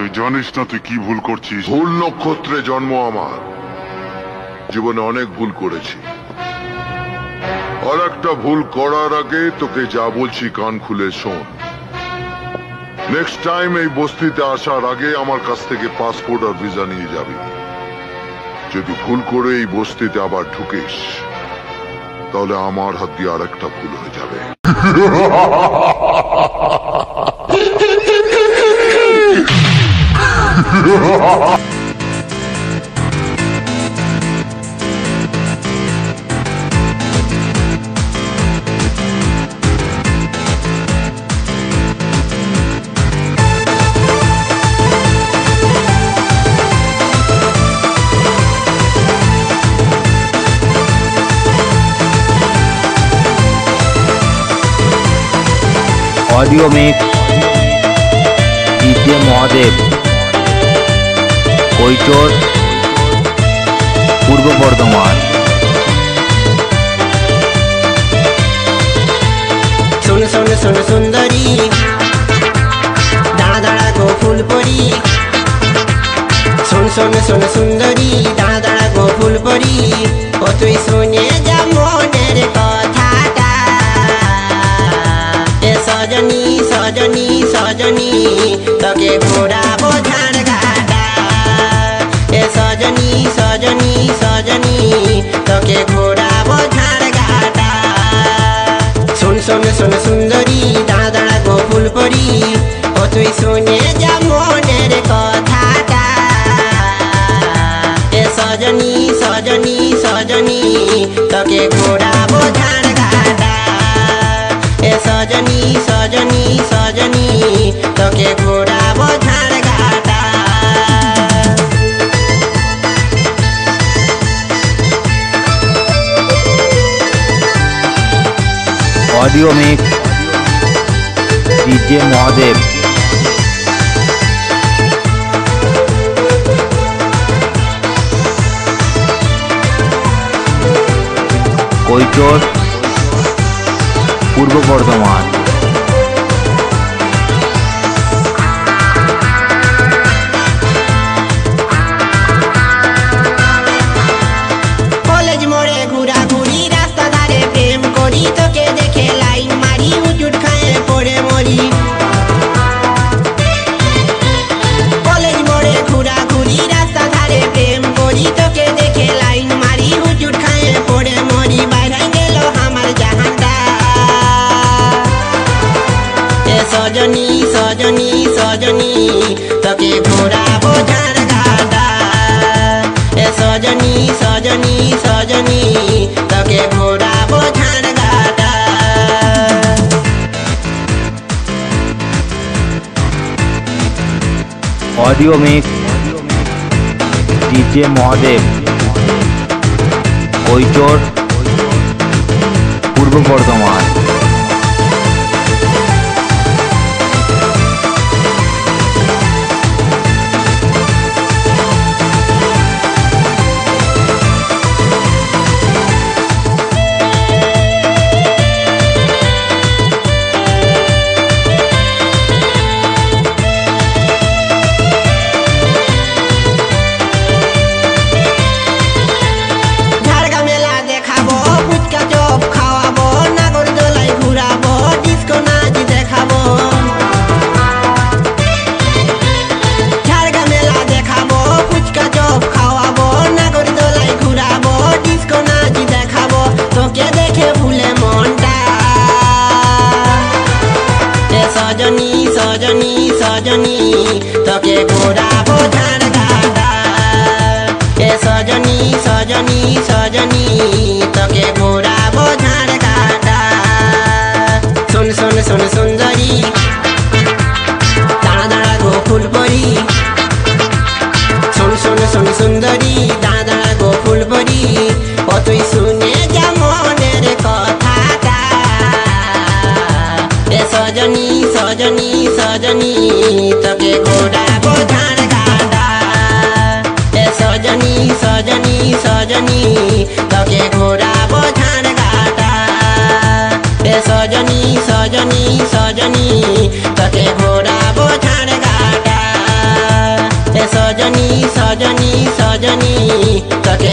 তুই জানিস না তুই কি ভুল করছিস? ভুল নক্ষত্রে জন্ম আমার। জীবনে অনেক ভুল করেছি। আর একটা ভুল করার আগে তোকে যা বলছি কান খুলে শোন। নেক্সট টাইম এই বস্তিতে আসার আগে আমার কাছ থেকে পাসপোর্ট আর ভিসা নিয়ে যাবি। যদি ভুল করে এই বস্তিতে আবার ঢুকিস তাহলে আমার হাত দিয়ে আর একটা ভুল হয়ে যাবে। ऑडियो मिक्स डीजे महादेव কৈচোর পূর্ব বর্ধমান। सुन सुन सुन सुंदरी दाड़ा दाड़ा गो फूल परी। सुन सुन सुन सुंदरी दाड़ा दाड़ा गो फूल परी। ओ तुई सुने जा मोनेर कथाटा। ए सजनी सजनी सजनी तके घोराबो झाड़ घाटा। ए सजनी सजनी सजनी तके घोराबो झाड़ घाटा। सुन सुन सुन सुंदरी दाड़ा दाड़ा गो फूल परी। ओ तुई सुने जा मोनेर कथाटा। ए सजनी सजनी सजनी तके घोराबो झाड़ घाटा। ए सजनी सजनी सजनी तके घोराबो झाड़ घाटा। ऑडियो मिक्स डीजे महादेव কৈচোর পূর্ব বর্ধমান। कॉलेज मोड़े घुरा घुरी रास्ता धारे प्रेम करी तोके देखे लाइन मारी उचुट खाए पड़े मरी। कॉलेज मोड़े घुरा घुरी रास्ता धारे प्रेम करी तोके देखे लाइन मारी उचुट खाए पड़े मरी। বাইরে গেল আমার জাহানটা। এ সজনী সজনী সজনী তোকে ঘোরাবো ঝাড় ঘাটা। এ সজনী সজনী সজনী তোকে ঘোরাবো ঝাড় ঘাটা। ऑडियो मिक्स डीजे महादेव কৈচোর পূর্ব বর্ধমান। ঝাড়গা মেলা দেখাবো ফুচকা চপ খাওয়াবো নাগরদোলায় ঘুরাবো ডিস্কো নাচ দেখাবো। ঝাড়গা মেলা দেখাবো ফুচকা চপ খাওয়াবো নাগরদোলায় ঘুরাবো ডিস্কো নাচ দেখাবো। তোকে দেখে ভুলে মনটা। এ সজনী সজনী সজনী তোকে ঘোরাবো ঝাড় ঘাটা। এ সজনী সজনী সজনী তোকে ঘোরাবো ঝাড় ঘাটা। सुन सुन सुन सुंदरी दाड़ा दाड़ा गो फूल परी। सुन सुन सुन सुंदरी दाड़ा दाड़ा गो फूल परी। ओ तुई सुने जा मोनेर कथाटा। ए सजनी सजनी सजनी तके घोराबो झाड़ घाटा। ए सजनी सजनी सजनी तके घोराबो झाड़ घाटा। ए सजनी सजनी सजनी तके घोराबो झाड़ घाटा। सजनी सजनी तके